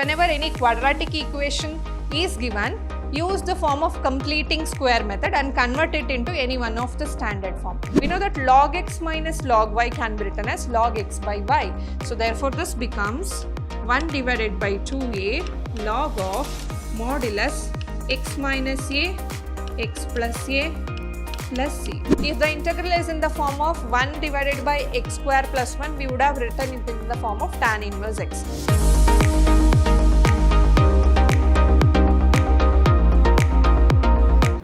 whenever any quadratic equation is given, use the form of completing square method and convert it into any one of the standard form. We know that log x minus log y can be written as log x by y. So therefore this becomes 1 divided by 2a log of modulus x minus a x plus a plus c. If the integral is in the form of 1 divided by x square plus 1, we would have written it in the form of tan inverse x.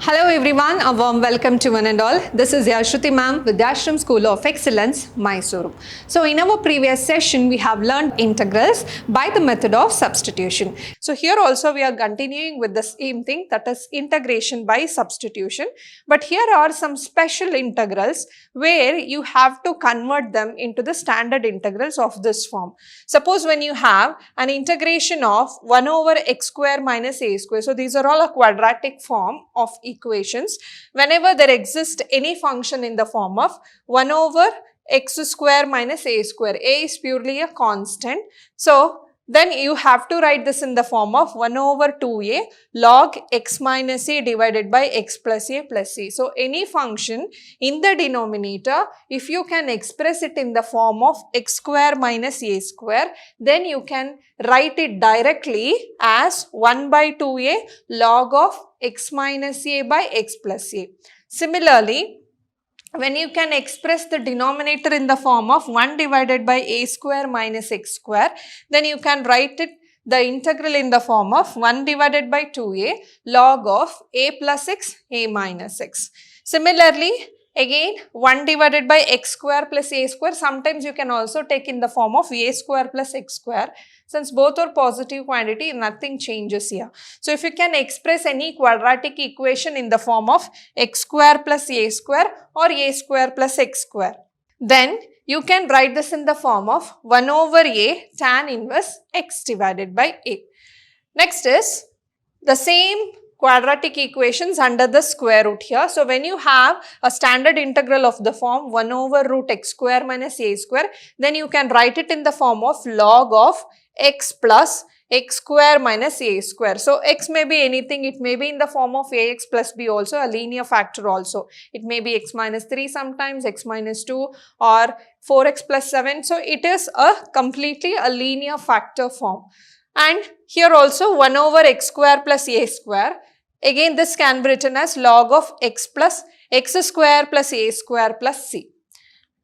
Hello everyone, a warm welcome to one and all. This is Yashruti ma'am, Vidhyaashram School of Excellence, Mysuru. So in our previous session, we have learned integrals by the method of substitution. So here also we are continuing with the same thing, that is integration by substitution. But here are some special integrals where you have to convert them into the standard integrals of this form. Suppose when you have an integration of 1 over x square minus a square. So these are all a quadratic form of equations. Whenever there exists any function in the form of 1 over x square minus a square, a is purely a constant. So then you have to write this in the form of 1 over 2a log x minus a divided by x plus a plus c. So any function in the denominator, if you can express it in the form of x square minus a square, then you can write it directly as 1 by 2a log of x minus a by x plus a. Similarly, when you can express the denominator in the form of 1 divided by a square minus x square, then you can write it the integral in the form of 1 divided by 2a log of a plus x, a minus x. Similarly, again 1 divided by x square plus a square, sometimes you can also take in the form of a square plus x square. Since both are positive quantity, nothing changes here. So if you can express any quadratic equation in the form of x square plus a square or a square plus x square, then you can write this in the form of 1 over a tan inverse x divided by a. Next is the same quadratic equations under the square root here. So when you have a standard integral of the form 1 over root x square minus a square, then you can write it in the form of log of x plus x square minus a square. So x may be anything, it may be in the form of ax plus b also, a linear factor also. It may be x minus 3 sometimes, x minus 2 or 4x plus 7. So it is a completely a linear factor form. And here also 1 over x square plus a square. Again this can be written as log of x plus x square plus a square plus c.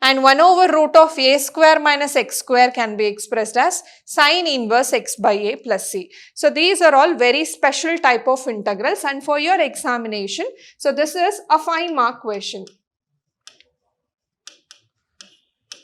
And 1 over root of a square minus x square can be expressed as sine inverse x by a plus c. So these are all very special type of integrals, and for your examination, so this is a 5-mark question.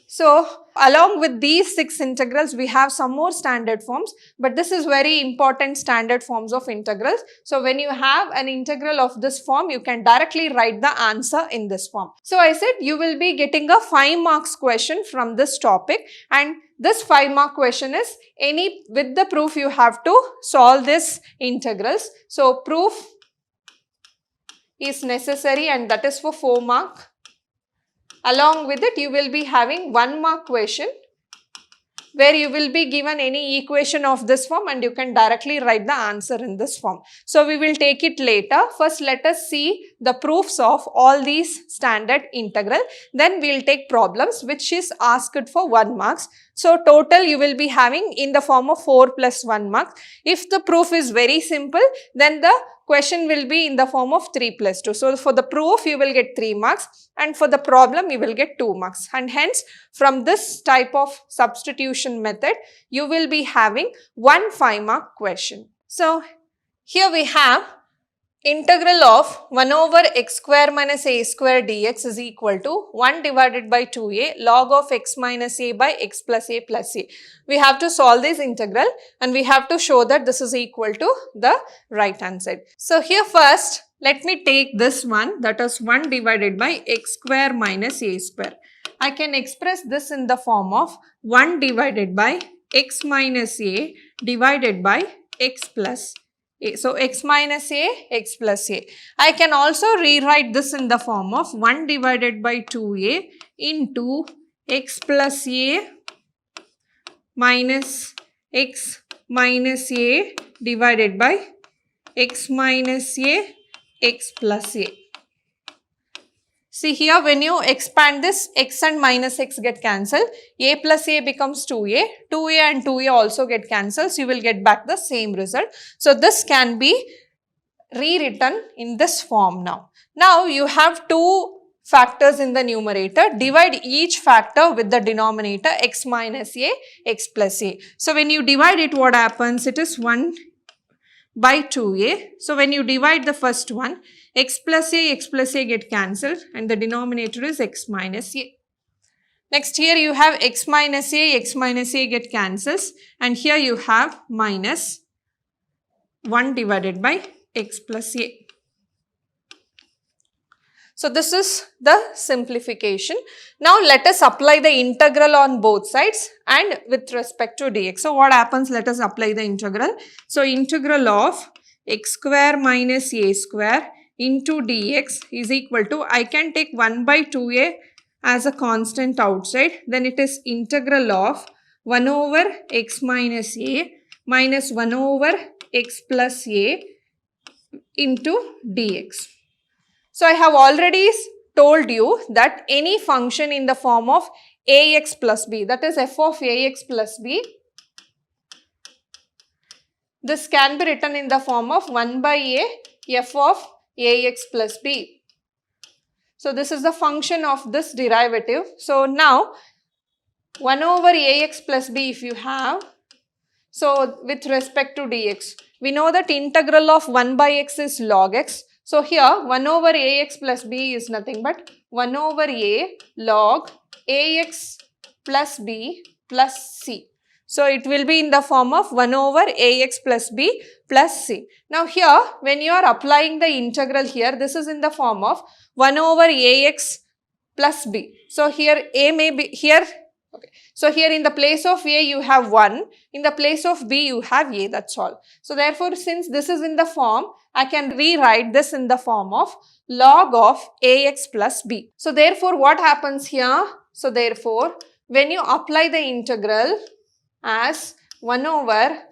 So along with these 6 integrals, we have some more standard forms, but this is very important standard forms of integrals. So when you have an integral of this form, you can directly write the answer in this form. So I said you will be getting a 5 marks question from this topic, and this 5-mark question is with the proof you have to solve this integrals. So proof is necessary, and that is for 4 mark. Along with it, you will be having 1-mark question where you will be given any equation of this form and you can directly write the answer in this form. So we will take it later. First, let us see the proofs of all these standard integral. Then we will take problems which is asked for 1 marks. So total you will be having in the form of 4 plus 1 marks. If the proof is very simple, then the question will be in the form of 3 plus 2. So for the proof you will get 3 marks and for the problem you will get 2 marks. And hence from this type of substitution method you will be having 1 5-mark question. So here we have integral of 1 over x square minus a square dx is equal to 1 divided by 2a log of x minus a by x plus a plus c. We have to solve this integral and we have to show that this is equal to the right hand side. So here first let me take this one, that is 1 divided by x square minus a square. I can express this in the form of 1 divided by x minus a divided by x plus a. So x minus a, x plus a. I can also rewrite this in the form of 1 divided by 2a into x plus a minus x minus a divided by x minus a, x plus a. See here, when you expand this, x and minus x get cancelled. A plus a becomes 2a. 2a and 2a also get cancelled. So, you will get back the same result. So, this can be rewritten in this form now. Now, you have two factors in the numerator. Divide each factor with the denominator x minus a, x plus a. So, when you divide it, what happens? It is 1 by 2a. So, when you divide the first one, x plus a get cancelled and the denominator is x minus a. Next, here you have x minus a get cancelled and here you have minus 1 divided by x plus a. So, this is the simplification. Now, let us apply the integral on both sides and with respect to dx. So, what happens? Let us apply the integral. So, integral of x square minus a square into dx is equal to, I can take 1 by 2a as a constant outside. Then it is integral of 1 over x minus a minus 1 over x plus a into dx. So, I have already told you that any function in the form of ax plus b, that is f of ax plus b, this can be written in the form of 1 by a f of ax plus b. So, this is the function of this derivative. So, now 1 over ax plus b if you have, so with respect to dx, we know that integral of 1 by x is log x. So, here 1 over ax plus b is nothing but 1 over a log ax plus b plus c. So, it will be in the form of 1 over ax plus b plus c. Now, here when you are applying the integral here, this is in the form of 1 over ax plus b. So, here a may be here. Okay. So, here in the place of a you have 1, in the place of b you have a, that's all. So, therefore, since this is in the form, I can rewrite this in the form of log of ax plus b. So, therefore, what happens here? So, therefore, when you apply the integral as 1 over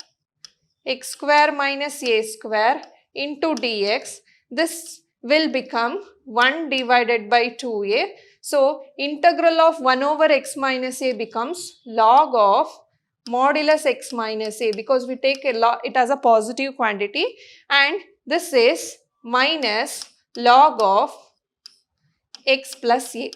x square minus a square into dx, this will become 1 divided by 2a. So, integral of 1 over x minus a becomes log of modulus x minus a, because we take it as a positive quantity, and this is minus log of x plus a.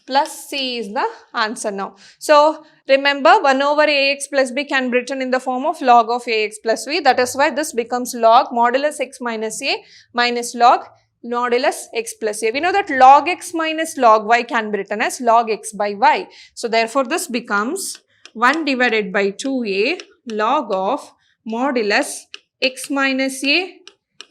Plus c is the answer now. So, remember 1 over ax plus b can be written in the form of log of ax plus b. That is why this becomes log modulus x minus a minus log modulus x plus a. We know that log x minus log y can be written as log x by y. So, therefore, this becomes 1 divided by 2a log of modulus x minus a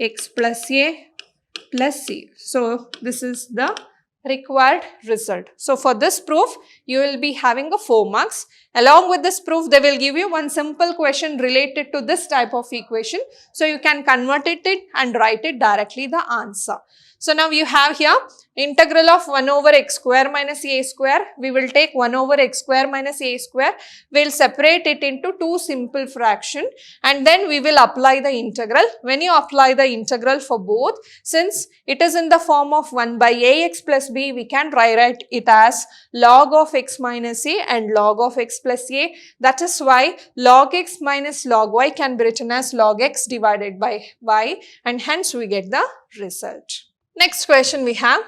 x plus c. So, this is the required result. So, for this proof, you will be having a 4 marks. Along with this proof, they will give you one simple question related to this type of equation. So, you can convert it and write it directly the answer. So, now you have here integral of 1 over x square minus a square. We will take 1 over x square minus a square. We will separate it into two simple fractions and then we will apply the integral. When you apply the integral for both, since it is in the form of 1 by ax plus b, we can write it as log of x minus a and log of x plus a. That is why log x minus log y can be written as log x divided by y, and hence we get the result. Next question we have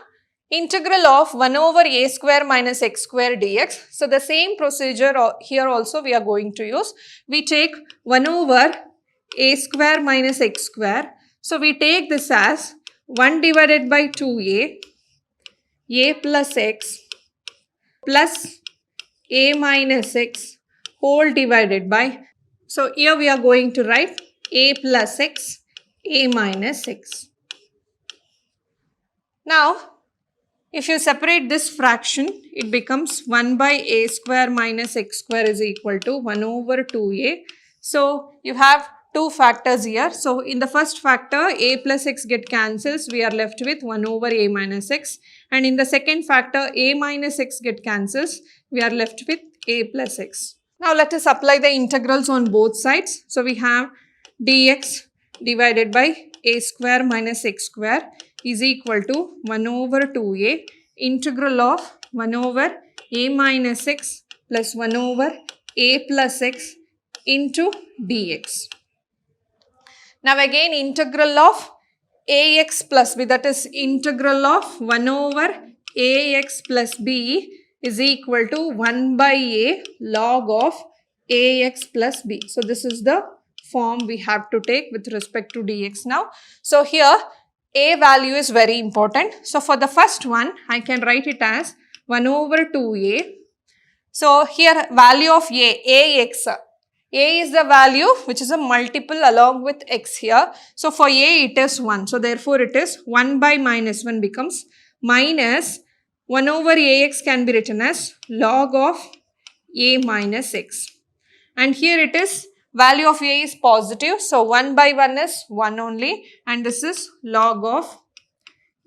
integral of 1 over a square minus x square dx. So, the same procedure here also we are going to use. We take 1 over a square minus x square. So, we take this as 1 divided by 2a plus x plus a minus x whole divided by. So, here we are going to write a plus x, a minus x. Now, if you separate this fraction, it becomes 1 by a square minus x square is equal to 1 over 2a. So, you have two factors here. So, in the first factor, a plus x get cancels. We are left with 1 over a minus x. And in the second factor, a minus x get cancels. We are left with a plus x. Now let us apply the integrals on both sides. So we have dx divided by a square minus x square is equal to 1 over 2a integral of 1 over a minus x plus 1 over a plus x into dx. Now again integral of ax plus b, that is integral of 1 over ax plus b is equal to 1 by a log of ax plus b. So this is the form we have to take with respect to dx now. So here a value is very important. So for the first one, I can write it as 1 over 2a. So here value of ax. A is the value which is a multiple along with x here. So for a it is 1. So therefore it is 1 by minus 1 becomes minus 1 over ax can be written as log of a minus x. And here it is value of a is positive. So 1 by 1 is 1 only, and this is log of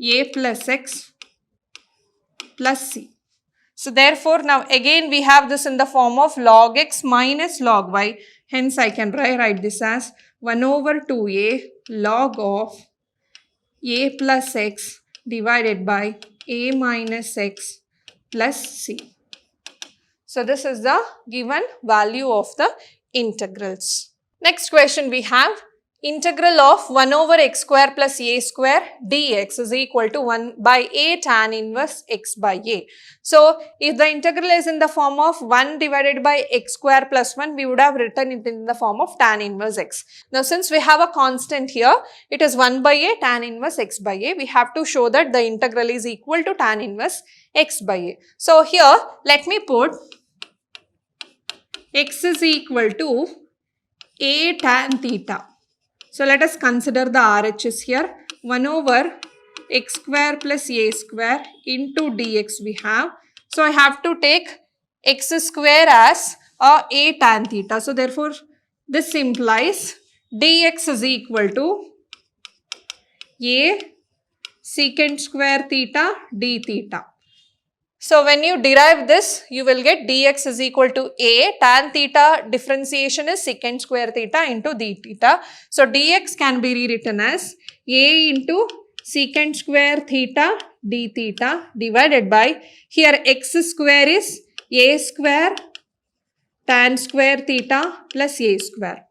a plus x plus c. So therefore now again we have this in the form of log x minus log y. Hence I can write this as 1 over 2a log of a plus x divided by a minus x plus c. So this is the given value of the integrals. Next question we have integral of 1 over x square plus a square dx is equal to 1 by a tan inverse x by a. So if the integral is in the form of 1 divided by x square plus 1, we would have written it in the form of tan inverse x. Now since we have a constant here, it is 1 by a tan inverse x by a. We have to show that the integral is equal to tan inverse x by a. So here let me put x is equal to a tan theta. So let us consider the RHS here. 1 over x square plus a square into dx we have. So I have to take x square as a tan theta. So therefore this implies dx is equal to a secant square theta d theta. So when you derive this, you will get dx is equal to a tan theta differentiation is secant square theta into d theta. So dx can be rewritten as a into secant square theta d theta divided by, here x square is a square tan square theta plus a square.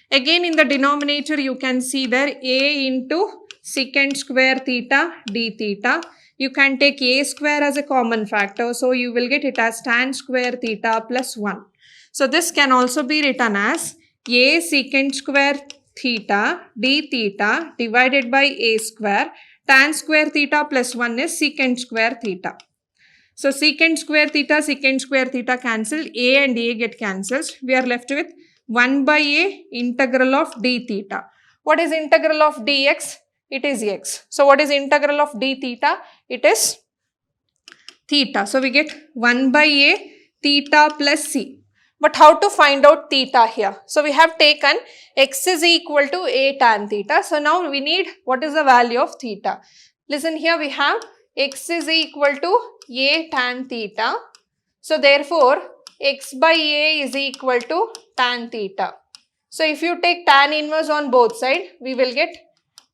Again in the denominator you can see there a into secant square theta d theta. You can take a square as a common factor. So you will get it as tan square theta plus 1. So this can also be written as a secant square theta d theta divided by a square. Tan square theta plus 1 is secant square theta. So secant square theta cancel. A and a get cancelled. We are left with 1 by a integral of d theta. What is integral of dx? It is x. So what is integral of d theta? It is theta. So we get 1 by a theta plus c. But how to find out theta here? So we have taken x is equal to a tan theta. So now we need what is the value of theta. Listen here, we have x is equal to a tan theta. So therefore x by a is equal to tan theta. So if you take tan inverse on both sides, we will get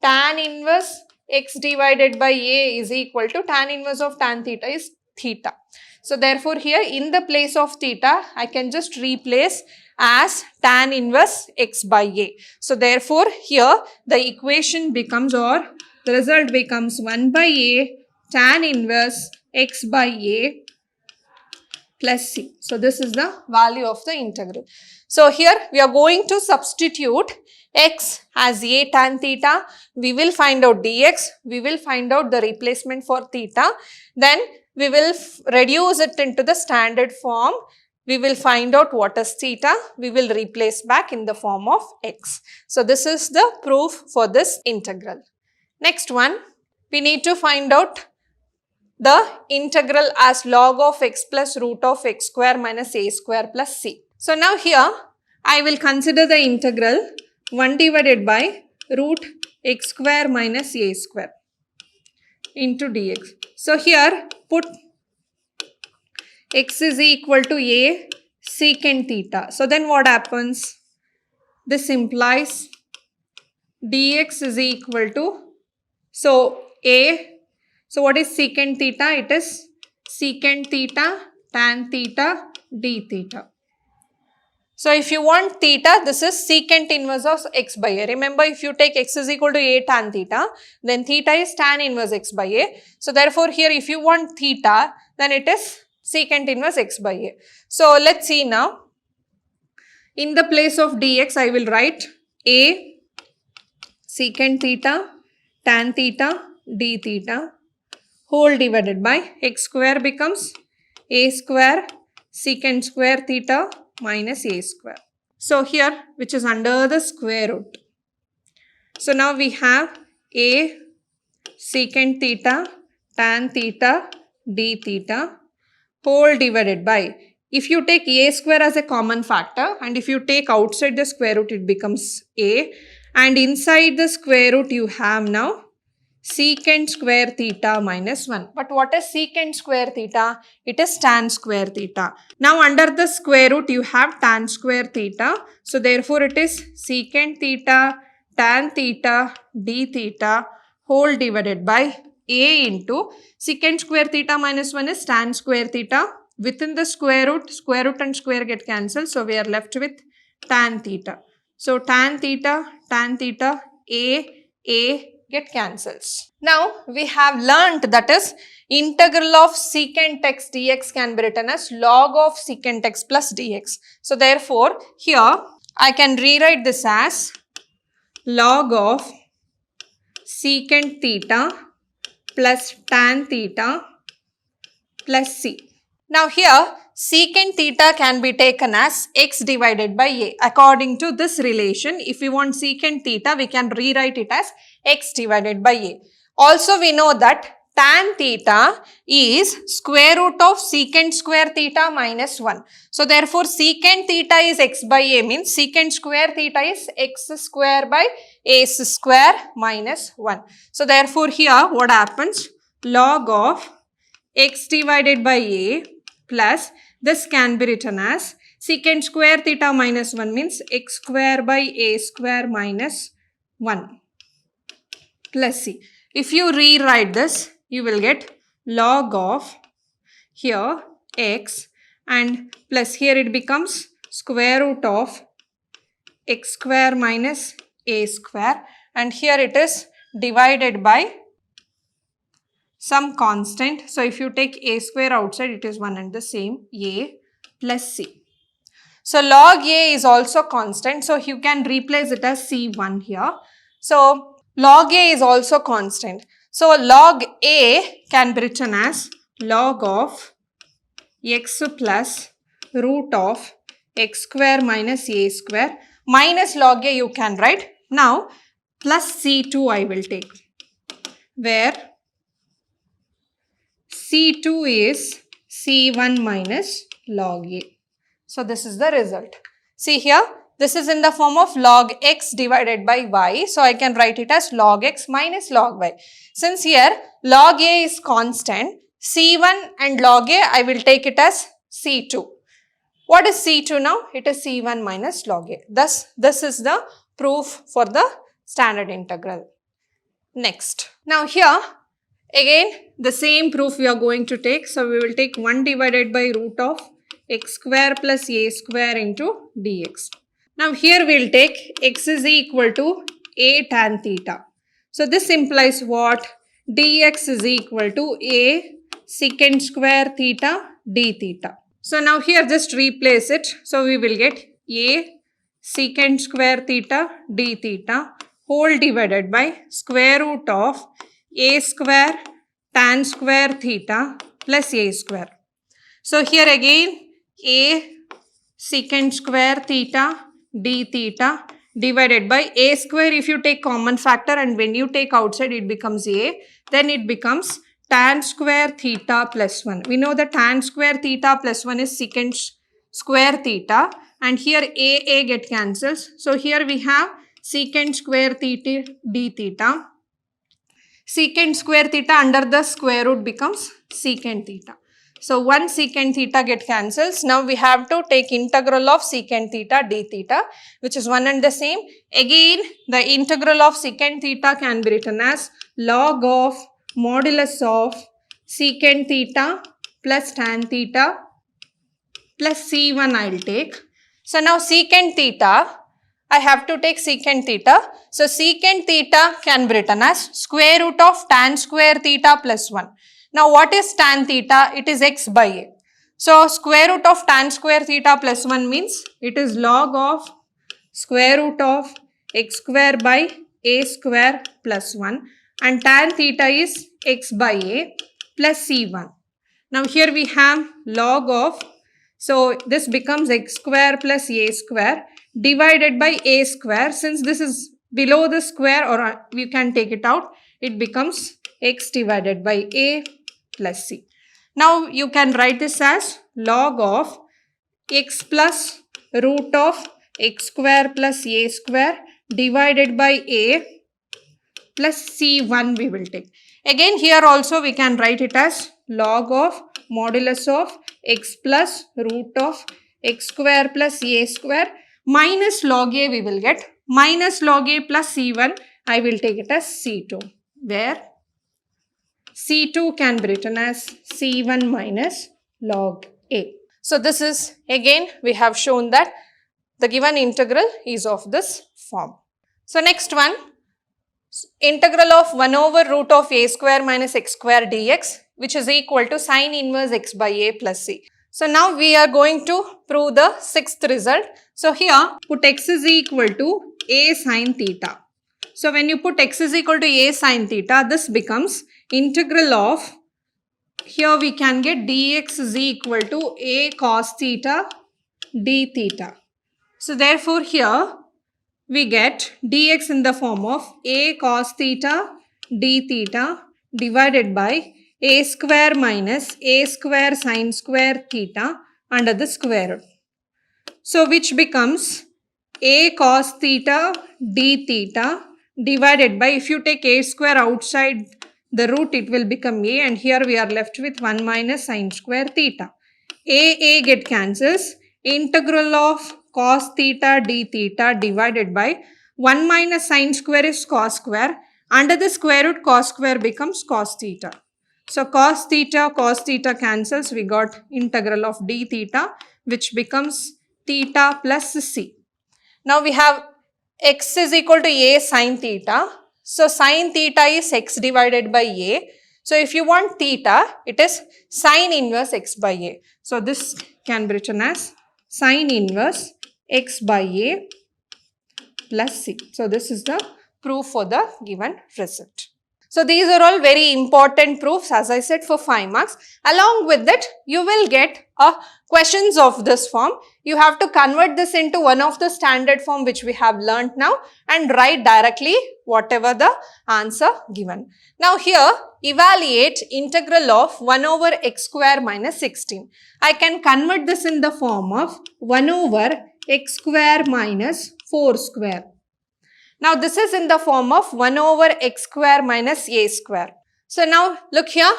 tan inverse x divided by a is equal to tan inverse of tan theta is theta. So therefore here in the place of theta, I can just replace as tan inverse x by a. So therefore here the equation becomes, or the result becomes 1 by a tan inverse x by a plus c. So this is the value of the integral. So here we are going to substitute x as a tan theta. We will find out dx. We will find out the replacement for theta. Then we will reduce it into the standard form. We will find out what is theta. We will replace back in the form of x. So this is the proof for this integral. Next one, we need to find out the integral as log of x plus root of x square minus a square plus c. So now here I will consider the integral 1 divided by root x square minus a square into dx. So here put x is equal to a secant theta. So then what happens? This implies dx is equal to, so what is secant theta? It is secant theta tan theta d theta. So if you want theta, this is secant inverse of x by a. Remember, if you take x is equal to a tan theta, then theta is tan inverse x by a. So therefore here if you want theta, then it is secant inverse x by a. So let's see now. In the place of dx, I will write a secant theta tan theta d theta whole divided by x square becomes a square secant square theta minus a square. So here, which is under the square root. So now we have a secant theta tan theta d theta whole divided by, if you take a square as a common factor and if you take outside the square root, it becomes a, and inside the square root you have now secant square theta minus 1. But what is secant square theta? It is tan square theta. Now under the square root you have tan square theta. So therefore it is secant theta tan theta d theta whole divided by a into secant square theta minus 1 is tan square theta. Within the square root and square get cancelled. So we are left with tan theta. So tan theta, a get cancels. Now we have learnt that is integral of secant x dx can be written as log of secant x plus dx. So therefore here I can rewrite this as log of secant theta plus tan theta plus c. Now here secant theta can be taken as x divided by a. According to this relation, if we want secant theta, we can rewrite it as x divided by a. Also we know that tan theta is square root of secant square theta minus 1. So therefore secant theta is x by a means secant square theta is x square by a square minus 1. So therefore here what happens? Log of x divided by a plus this can be written as secant square theta minus 1 means x square by a square minus 1 plus c. If you rewrite this, you will get log of here x and plus here it becomes square root of x square minus a square, and here it is divided by some constant. So if you take a square outside, it is one and the same, a plus c. So log a is also constant, so you can replace it as c1 here. So log a is also constant. So log a can be written as log of x plus root of x square minus a square minus log a you can write. Now plus c2 I will take, where c2 is c1 minus log a. So this is the result. See here, this is in the form of log x divided by y. So I can write it as log x minus log y. Since here log a is constant, c1 and log a I will take it as c2. What is c2 now? It is c1 minus log a. Thus this is the proof for the standard integral. Next. Now here again the same proof we are going to take. So we will take 1 divided by root of x square plus a square into dx. Now here we will take x is equal to a tan theta. So this implies what? Dx is equal to a secant square theta d theta. So now here just replace it. So we will get a secant square theta d theta whole divided by square root of a square tan square theta plus a square. So here again a secant square theta d theta divided by a square. If you take common factor and when you take outside it becomes a, then it becomes tan square theta plus 1. We know that tan square theta plus 1 is secant square theta, and here a get cancels. So here we have secant square theta d theta. Secant square theta under the square root becomes secant theta. So 1 secant theta get cancels. Now we have to take integral of secant theta d theta, which is one and the same. Again, the integral of secant theta can be written as log of modulus of secant theta plus tan theta plus C1 I will take. So now secant theta, I have to take secant theta. So secant theta can be written as square root of tan square theta plus 1. Now what is tan theta? It is x by a. So square root of tan square theta plus 1 means it is log of square root of x square by a square plus 1, and tan theta is x by a plus C1. Now here we have log of, so this becomes x square plus a square divided by a square. Since this is below the square, or we can take it out, it becomes x divided by a plus c. Now you can write this as log of x plus root of x square plus a square divided by a plus c1 we will take. Again here also we can write it as log of modulus of x plus root of x square plus a square minus log a we will get, minus log a plus c1 I will take it as c2, where c2 can be written as c1 minus log a. So this is, again we have shown that the given integral is of this form. So next one, integral of 1 over root of a square minus x square dx, which is equal to sine inverse x by a plus c. So now we are going to prove the sixth result. So here put x is equal to a sine theta. So when you put x is equal to a sine theta, this becomes integral of, here we can get dx is equal to a cos theta d theta. So therefore here we get dx in the form of a cos theta d theta divided by a square minus a square sine square theta under the square root. So which becomes a cos theta d theta divided by, if you take a square outside the root, it will become a, and here we are left with 1 minus sine square theta. A get cancels. Integral of cos theta d theta divided by 1 minus sine square is cos square. Under the square root, cos square becomes cos theta. So cos theta cancels. We got integral of d theta, which becomes theta plus c. Now we have x is equal to a sine theta. So sine theta is x divided by a. So if you want theta, it is sine inverse x by a. So this can be written as sine inverse x by a plus c. So this is the proof for the given result. So these are all very important proofs, as I said, for 5 marks. Along with that, you will get questions of this form. You have to convert this into one of the standard form which we have learnt now and write directly whatever the answer given. Now here, evaluate integral of 1 over x square minus 16. I can convert this in the form of 1 over x square minus 4 square. Now this is in the form of 1 over x square minus a square. So now look here,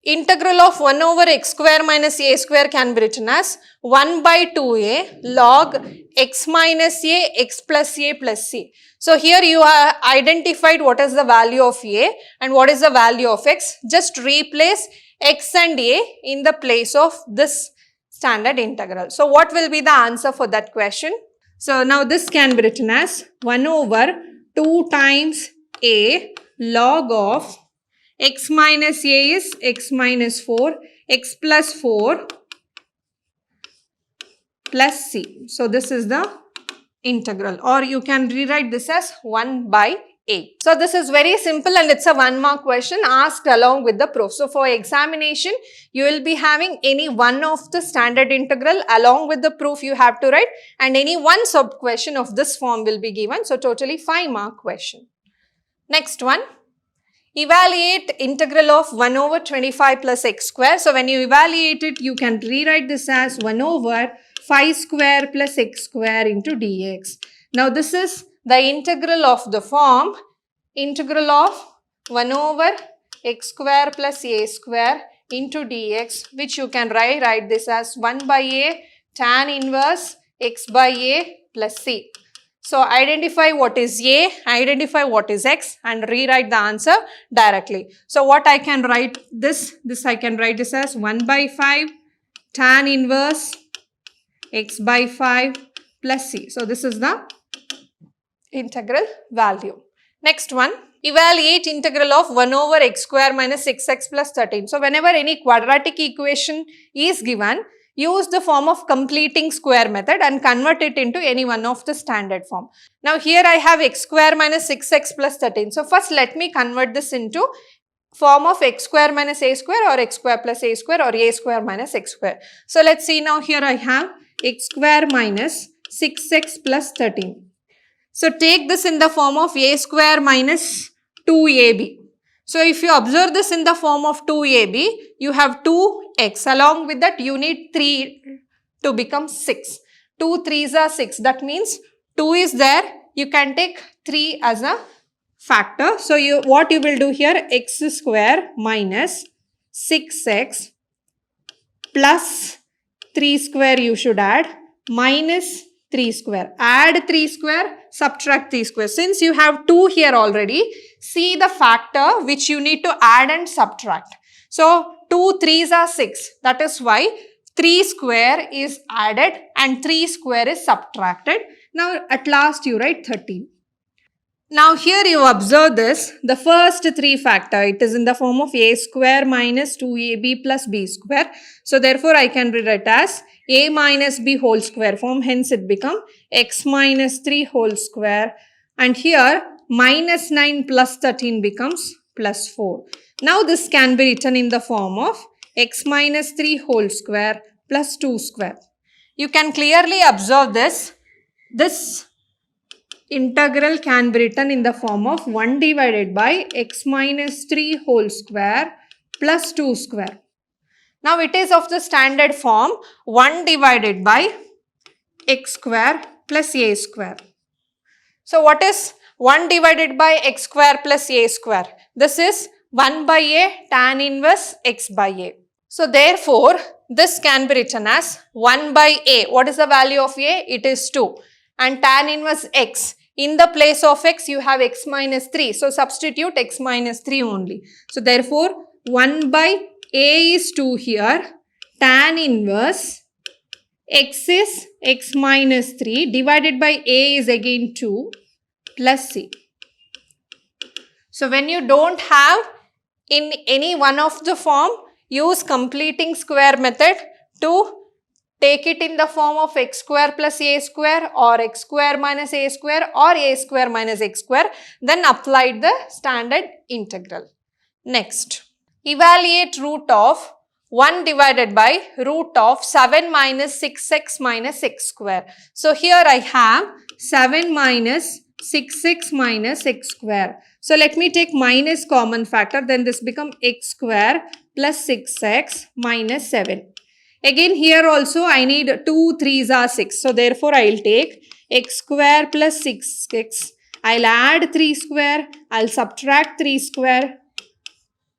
integral of 1 over x square minus a square can be written as 1 by 2a log x minus a x plus a plus c. So here you have identified what is the value of a and what is the value of x. Just replace x and a in the place of this standard integral. So what will be the answer for that question? So now this can be written as 1 over 2 times a log of x minus a is x minus 4, x plus 4 plus c. So this is the integral, or you can rewrite this as 1 by a. So this is very simple and it's a 1 mark question asked along with the proof. So for examination, you will be having any one of the standard integral along with the proof you have to write, and any one sub question of this form will be given. So totally 5 mark question. Next one, evaluate integral of 1 over 25 plus x square. So when you evaluate it, you can rewrite this as 1 over 5 square plus x square into dx. Now this is the integral of the form integral of 1 over x square plus a square into dx, which you can write this as 1 by a tan inverse x by a plus c. So identify what is a, identify what is x and rewrite the answer directly. So what I can write this I can write this as 1 by 5 tan inverse x by 5 plus c. So this is the integral value. Next one, evaluate integral of 1 over x square minus 6x plus 13. So whenever any quadratic equation is given, use the form of completing square method and convert it into any one of the standard form. Now here I have x square minus 6x plus 13. So first let me convert this into form of x square minus a square or x square plus a square or a square minus x square. So let's see, now here I have x square minus 6x plus 13. So take this in the form of a square minus 2ab. So if you observe this in the form of 2ab, you have 2x. Along with that, you need 3 to become 6. 2 3s are 6. That means 2 is there. You can take 3 as a factor. So what you will do here, x square minus 6x plus 3 square you should add minus 3 square. Add 3 square, subtract 3 square. Since you have 2 here already, see the factor which you need to add and subtract. So 2 3s are 6. That is why 3 square is added and 3 square is subtracted. Now at last you write 13. Now here you observe this, the first 3 factor, it is in the form of a square minus 2ab plus b square. So therefore I can rewrite as a minus b whole square form, hence it become x minus 3 whole square, and here minus 9 plus 13 becomes plus 4. Now this can be written in the form of x minus 3 whole square plus 2 square. You can clearly observe this integral can be written in the form of 1 divided by x minus 3 whole square plus 2 square. Now it is of the standard form 1 divided by x square plus a square. So what is 1 divided by x square plus a square? This is 1 by a tan inverse x by a. So therefore this can be written as 1 by a. What is the value of a? It is 2. And tan inverse x. In the place of x, you have x minus 3. So substitute x minus 3 only. So therefore, 1 by a is 2 here. Tan inverse x is x minus 3 divided by a is again 2 plus c. So when you don't have in any one of the form, use completing square method to take it in the form of x square plus a square or x square minus a square or a square minus x square. Then apply the standard integral. Next, evaluate root of 1 divided by root of 7 minus 6x minus x square. So here I have 7 minus 6x minus x square. So let me take minus common factor, then this become x square plus 6x minus 7. Again here also I need 2 3s are 6. So therefore I will take x square plus 6x. I will add 3 square. I will subtract 3 square.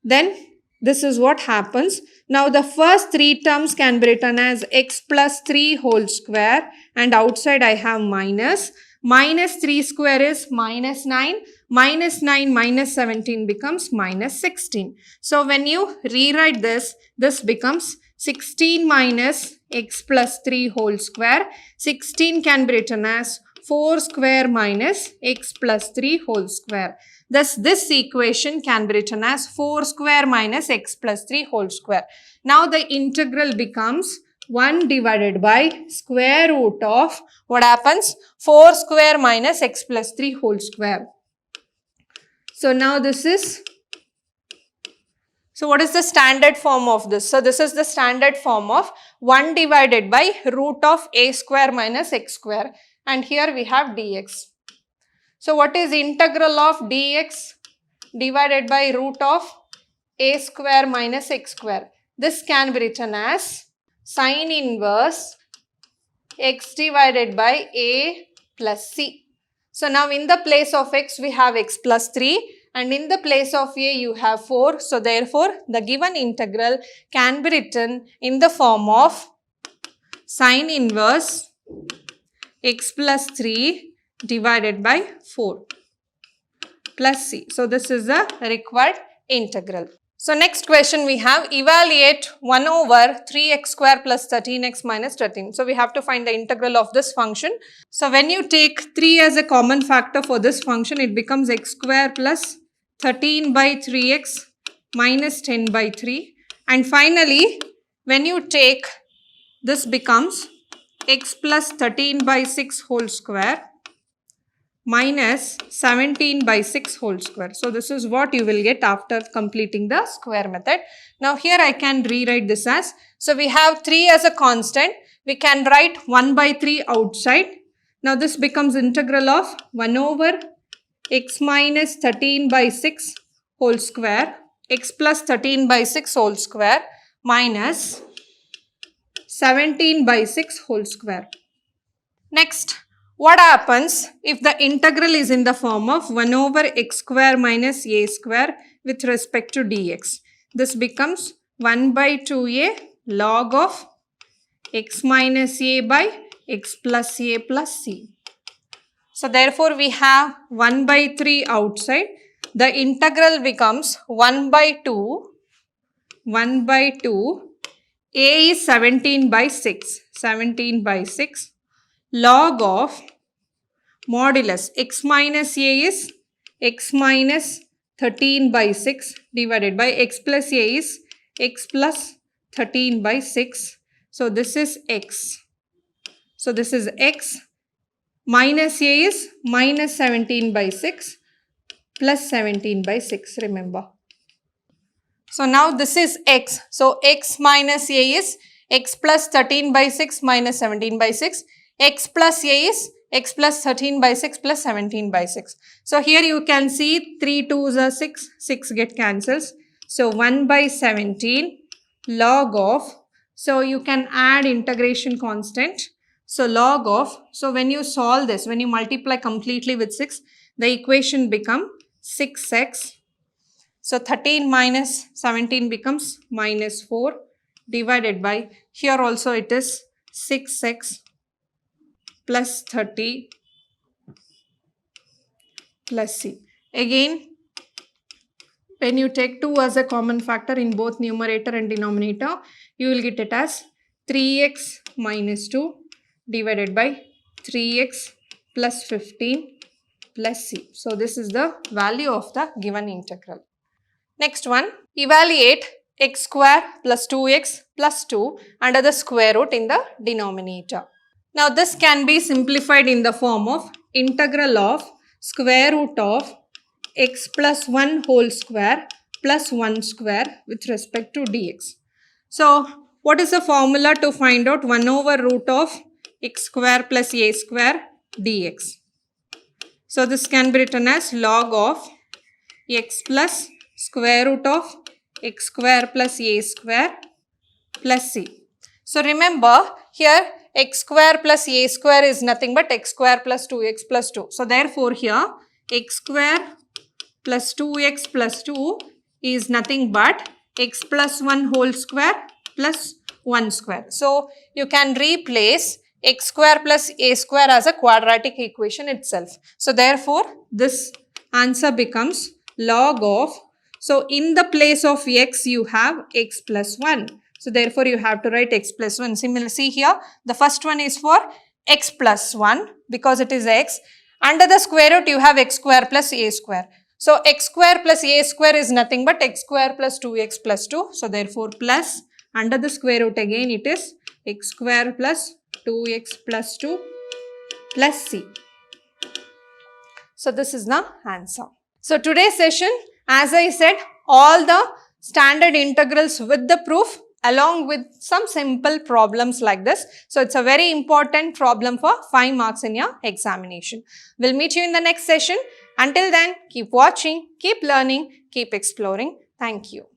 Then this is what happens. Now the first 3 terms can be written as x plus 3 whole square, and outside I have minus. Minus 3 square is minus 9. Minus 9 minus 17 becomes minus 16. So when you rewrite this, this becomes 16 minus x plus 3 whole square. 16 can be written as 4 square minus x plus 3 whole square. Thus, this equation can be written as 4 square minus x plus 3 whole square. Now, the integral becomes 1 divided by square root of what happens? 4 square minus x plus 3 whole square. So, now this is... So, what is the standard form of this? So, this is the standard form of 1 divided by root of a square minus x square, and here we have dx. So, what is integral of dx divided by root of a square minus x square? This can be written as sine inverse x divided by a plus c. So, now in the place of x we have x plus 3. and in the place of a you have 4. So therefore the given integral can be written in the form of sine inverse x plus 3 divided by 4 plus c. So this is the required integral. So next question we have, evaluate 1 over 3x square plus 13x minus 13. So we have to find the integral of this function. So when you take 3 as a common factor for this function, it becomes x square plus 13 by 3x minus 10 by 3. And finally, when you take this becomes x plus 13 by 6 whole square minus 17 by 6 whole square. So this is what you will get after completing the square method. Now here I can rewrite this as, so we have 3 as a constant. We can write 1 by 3 outside. Now this becomes integral of 1 over x minus 13 by 6 whole square, x plus 13 by 6 whole square minus 17 by 6 whole square. Next, what happens if the integral is in the form of 1 over x square minus a square with respect to dx? This becomes 1 by 2a log of x minus a by x plus a plus c. So therefore we have 1 by 3 outside. The integral becomes 1 by 2. A is 17 by 6. 17 by 6. Log of modulus x minus a is x minus 13 by 6 divided by x plus a is x plus 13 by 6. So this is x. So this is x. Minus a is minus 17 by 6 plus 17 by 6, remember. So now this is x. So x minus a is x plus 13 by 6 minus 17 by 6. X plus a is x plus 13 by 6 plus 17 by 6. So here you can see 3 2s are 6, 6 get cancels. So 1 by 17 log of, so you can add integration constant. So log of, so when you solve this, when you multiply completely with 6, the equation become 6x. So 13 minus 17 becomes minus 4 divided by, here also it is 6x plus 30 plus c. Again, when you take 2 as a common factor in both numerator and denominator, you will get it as 3x minus 2 divided by 3x plus 15 plus c. So this is the value of the given integral. Next one, evaluate x square plus 2x plus 2 under the square root in the denominator. Now this can be simplified in the form of integral of square root of x plus 1 whole square plus 1 square with respect to dx. So what is the formula to find out 1 over root of x square plus a square dx? So this can be written as log of x plus square root of x square plus a square plus c. So remember here x square plus a square is nothing but x square plus 2x plus 2. So therefore here x square plus 2x plus 2 is nothing but x plus 1 whole square plus 1 square. So you can replace x square plus a square as a quadratic equation itself. So therefore this answer becomes log of, so in the place of x you have x plus 1. So therefore you have to write x plus 1. Similarly, see here the first one is for x plus 1 because it is x. Under the square root you have x square plus a square. So x square plus a square is nothing but x square plus 2x plus 2. So therefore plus under the square root again it is x square plus 2x plus 2 plus c. So this is the answer. So today's session, as I said, all the standard integrals with the proof along with some simple problems like this. So it's a very important problem for 5 marks in your examination. We'll meet you in the next session. Until then, keep watching, keep learning, keep exploring. Thank you.